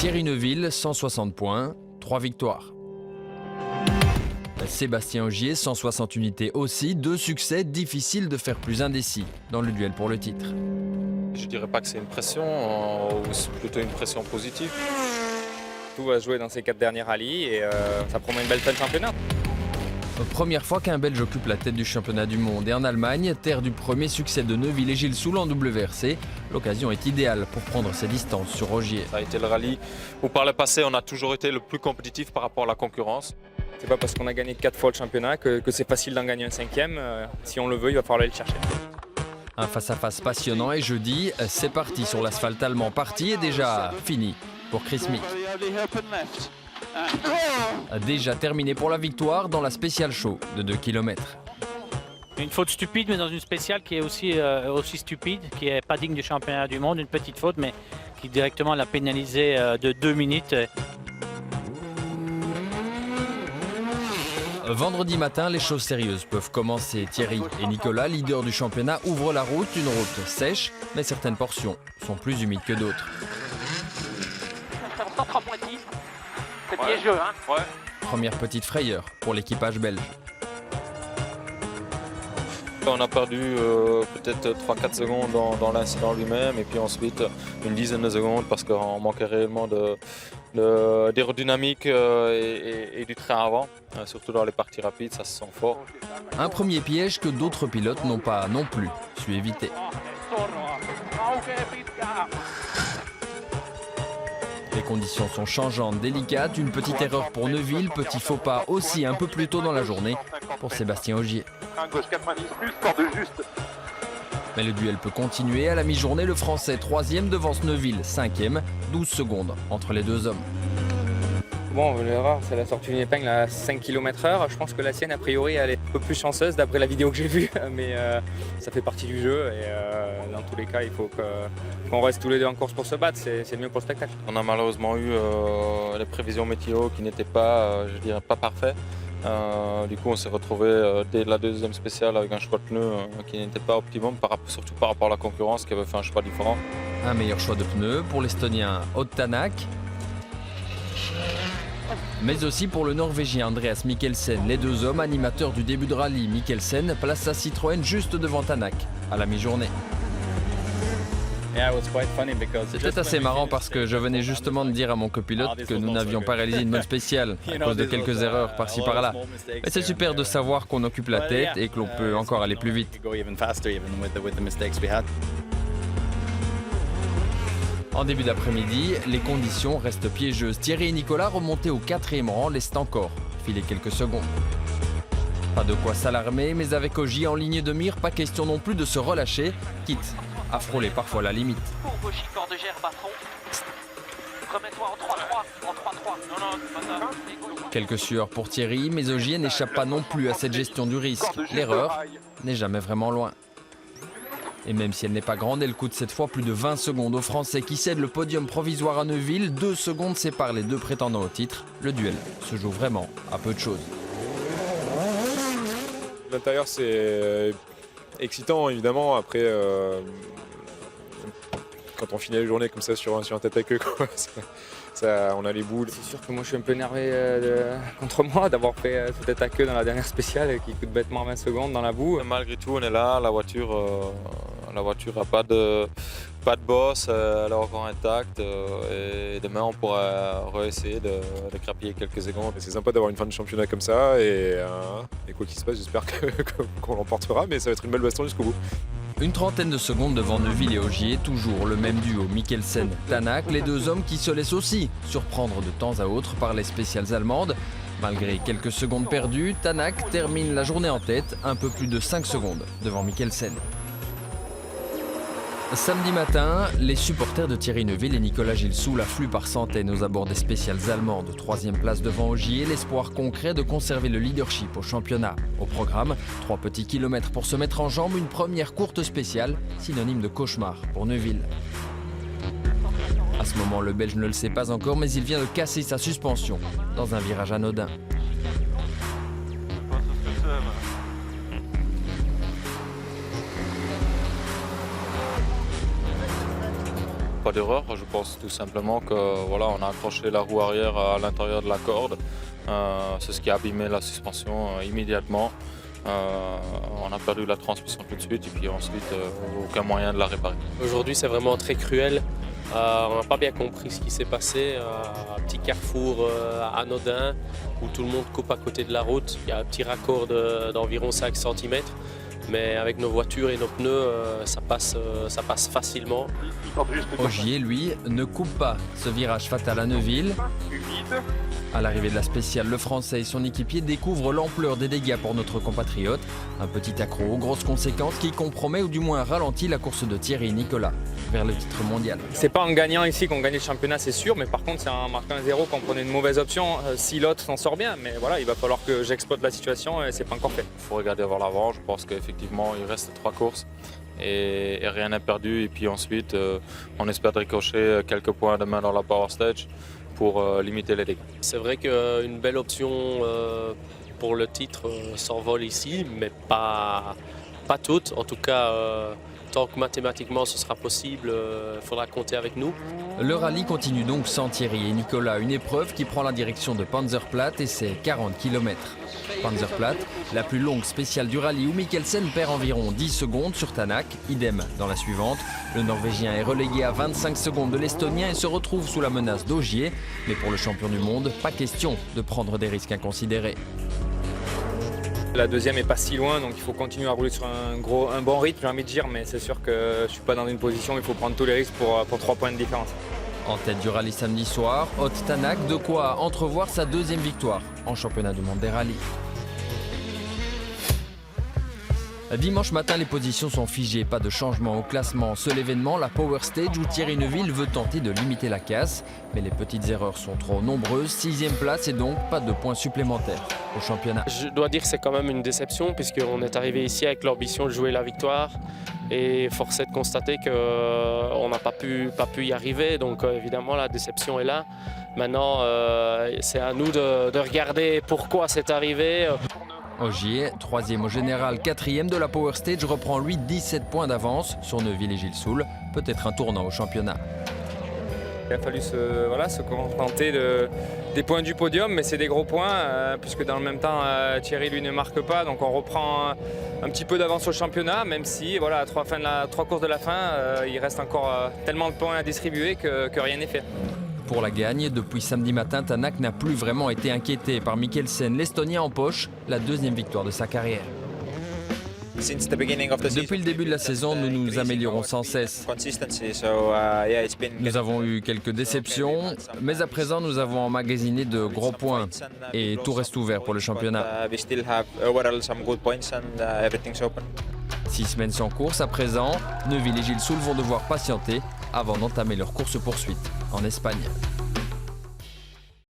Thierry Neuville, 160 points, 3 victoires. Sébastien Ogier, 160 unités aussi, 2 succès, difficile de faire plus indécis dans le duel pour le titre. Je dirais pas que c'est une pression, c'est plutôt une pression positive. Tout va se jouer dans ces 4 derniers rallyes et ça promet une belle fin de championnat. Première fois qu'un Belge occupe la tête du championnat du monde et en Allemagne, terre du premier succès de Neuville et Gilles Soule en WRC, l'occasion est idéale pour prendre ses distances sur Ogier. Ça a été le rallye où par le passé on a toujours été le plus compétitif par rapport à la concurrence. C'est pas parce qu'on a gagné 4 fois le championnat que c'est facile d'en gagner un 5e. Si on le veut, il va falloir aller le chercher. Un face-à-face passionnant et jeudi, c'est parti sur l'asphalte allemand. Parti et déjà fini pour Chris Mick. Déjà terminé pour la victoire dans la spéciale show de 2 km. Une faute stupide, mais dans une spéciale qui est aussi stupide, qui n'est pas digne du championnat du monde. Une petite faute, mais qui directement l'a pénalisé de 2 minutes. Vendredi matin, les choses sérieuses peuvent commencer. Thierry et Nicolas, leaders du championnat, ouvrent la route. Une route sèche, mais certaines portions sont plus humides que d'autres. C'est piégeux, hein? Ouais. Première petite frayeur pour l'équipage belge. On a perdu peut-être 3-4 secondes dans l'incident lui-même et puis ensuite une dizaine de secondes parce qu'on manquait réellement d'aérodynamique et du train avant, surtout dans les parties rapides, ça se sent fort. Un premier piège que d'autres pilotes n'ont pas non plus su éviter. Les conditions sont changeantes, délicates, une petite erreur pour Neuville, petit faux pas aussi un peu plus tôt dans la journée pour Sébastien Ogier. Mais le duel peut continuer. À la mi-journée, le Français 3e devance Neuville 5e, 12 secondes entre les deux hommes. Bon, l'erreur, c'est la sortie d'une épingle à 5 km/h. Je pense que la sienne, a priori, elle est un peu plus chanceuse d'après la vidéo que j'ai vue. Mais ça fait partie du jeu et dans tous les cas, il faut qu'on reste tous les deux en course pour se battre. C'est mieux pour le spectacle. On a malheureusement eu les prévisions météo qui n'étaient pas, je dirais, pas parfaites. Du coup, on s'est retrouvé dès la deuxième spéciale avec un choix de pneus qui n'était pas optimum, surtout par rapport à la concurrence qui avait fait un choix différent. Un meilleur choix de pneus pour l'Estonien Odd Tanak, mais aussi pour le Norvégien Andreas Mikkelsen. Les deux hommes animateurs du début de rallye. Mikkelsen place sa Citroën juste devant Tanak à la mi-journée. C'était assez marrant parce que je venais justement de dire à mon copilote que nous n'avions pas réalisé une bonne spéciale à cause de quelques erreurs par-ci par-là. Mais c'est super de savoir qu'on occupe la tête et que l'on peut encore aller plus vite. En début d'après-midi, les conditions restent piégeuses. Thierry et Nicolas remontés au 4e rang laissent encore filer quelques secondes. Pas de quoi s'alarmer, mais avec Ogier en ligne de mire, pas question non plus de se relâcher, quitte à frôler parfois la limite. Quelques sueurs pour Thierry, mais Ogier n'échappe pas non plus à cette gestion du risque. L'erreur n'est jamais vraiment loin. Et même si elle n'est pas grande, elle coûte cette fois plus de 20 secondes aux Français qui cèdent le podium provisoire à Neuville. 2 secondes séparent les deux prétendants au titre. Le duel se joue vraiment à peu de choses. L'intérieur, c'est excitant, évidemment. Après, quand on finit la journée comme ça sur un tête à queue, quoi, on a les boules. C'est sûr que moi je suis un peu énervé contre moi d'avoir fait ce tête à queue dans la dernière spéciale qui coûte bêtement 20 secondes dans la boue. Malgré tout, on est là, la voiture n'a pas de bosse, elle est encore intacte et demain on pourra réessayer de crapiller quelques secondes. C'est sympa d'avoir une fin de championnat comme ça et quoi qu'il se passe, j'espère qu'on l'emportera, mais ça va être une belle baston jusqu'au bout. Une trentaine de secondes devant Neuville et Ogier, toujours le même duo Mikkelsen-Tanak, les deux hommes qui se laissent aussi surprendre de temps à autre par les spéciales allemandes. Malgré quelques secondes perdues, Tanak termine la journée en tête, un peu plus de 5 secondes devant Mikkelsen. Samedi matin, les supporters de Thierry Neuville et Nicolas Gilles Soule affluent par centaines aux abords des spéciales allemandes. 3e place devant Ogier, l'espoir concret de conserver le leadership au championnat. Au programme, 3 petits kilomètres pour se mettre en jambe, une première courte spéciale, synonyme de cauchemar pour Neuville. À ce moment, le Belge ne le sait pas encore, mais il vient de casser sa suspension dans un virage anodin. pas d'erreur. Je pense tout simplement que voilà, on a accroché la roue arrière à l'intérieur de la corde. C'est ce qui a abîmé la suspension immédiatement. On a perdu la transmission tout de suite et puis ensuite aucun moyen de la réparer. Aujourd'hui c'est vraiment très cruel. On n'a pas bien compris ce qui s'est passé. Un petit carrefour anodin où tout le monde coupe à côté de la route. Il y a un petit raccord d'environ 5 cm. Mais avec nos voitures et nos pneus, ça passe facilement. Ogier, lui, ne coupe pas ce virage fatal à Neuville. À l'arrivée de la spéciale, le Français et son équipier découvrent l'ampleur des dégâts pour notre compatriote. Un petit accroc aux grosses conséquences qui compromet ou du moins ralentit la course de Thierry Nicolas vers le titre mondial. C'est pas en gagnant ici qu'on gagne le championnat, c'est sûr, mais par contre c'est en marquant un 0 qu'on prenait une mauvaise option si l'autre s'en sort bien. Mais voilà, il va falloir que j'exploite la situation et c'est pas encore fait. Il faut regarder vers l'avant, je pense qu'effectivement il reste 3 courses et rien n'est perdu. Et puis ensuite on espère décrocher quelques points demain dans la Power Stage pour limiter les dégâts. C'est vrai qu'une belle option pour le titre s'envole ici, mais pas toutes. En tout cas, tant que mathématiquement ce sera possible, il faudra compter avec nous. Le rallye continue donc sans Thierry et Nicolas, une épreuve qui prend la direction de Panzerplatte et ses 40 km. Panzerplatte, la plus longue spéciale du rallye où Mikkelsen perd environ 10 secondes sur Tanak, idem dans la suivante. Le Norvégien est relégué à 25 secondes de l'Estonien et se retrouve sous la menace d'Ogier. Mais pour le champion du monde, pas question de prendre des risques inconsidérés. La deuxième est pas si loin, donc il faut continuer à rouler sur un bon rythme, j'ai envie de dire, mais c'est sûr que je suis pas dans une position où il faut prendre tous les risques pour 3 points de différence. En tête du rallye samedi soir, Ott Tanak, de quoi entrevoir sa deuxième victoire en championnat du monde des rallyes. Dimanche matin, les positions sont figées, pas de changement au classement. Seul événement, la Power Stage où Thierry Neuville veut tenter de limiter la casse. Mais les petites erreurs sont trop nombreuses, 6e place et donc pas de points supplémentaires au championnat. Je dois dire que c'est quand même une déception puisqu'on est arrivé ici avec l'ambition de jouer la victoire. Et force est de constater qu'on n'a pas pu y arriver, donc évidemment la déception est là. Maintenant, c'est à nous de regarder pourquoi c'est arrivé. Ogier, 3e au général, 4e de la Power Stage, reprend lui 17 points d'avance sur Neuville et Gilles Soul. Peut-être un tournant au championnat. Il a fallu se contenter des points du podium, mais c'est des gros points, puisque dans le même temps, Thierry lui ne marque pas. Donc on reprend un petit peu d'avance au championnat, même si voilà, à 3 courses de la fin, il reste encore tellement de points à distribuer que rien n'est fait. Pour la gagne, depuis samedi matin, Tanak n'a plus vraiment été inquiété par Mikkelsen. L'Estonien en poche, la deuxième victoire de sa carrière. Depuis le début de la saison, nous nous améliorons sans cesse. Nous avons eu quelques déceptions, mais à présent nous avons emmagasiné de gros points et tout reste ouvert pour le championnat. 6 semaines sans course à présent, Neuville et Gilles Soul vont devoir patienter avant d'entamer leur course-poursuite en Espagne.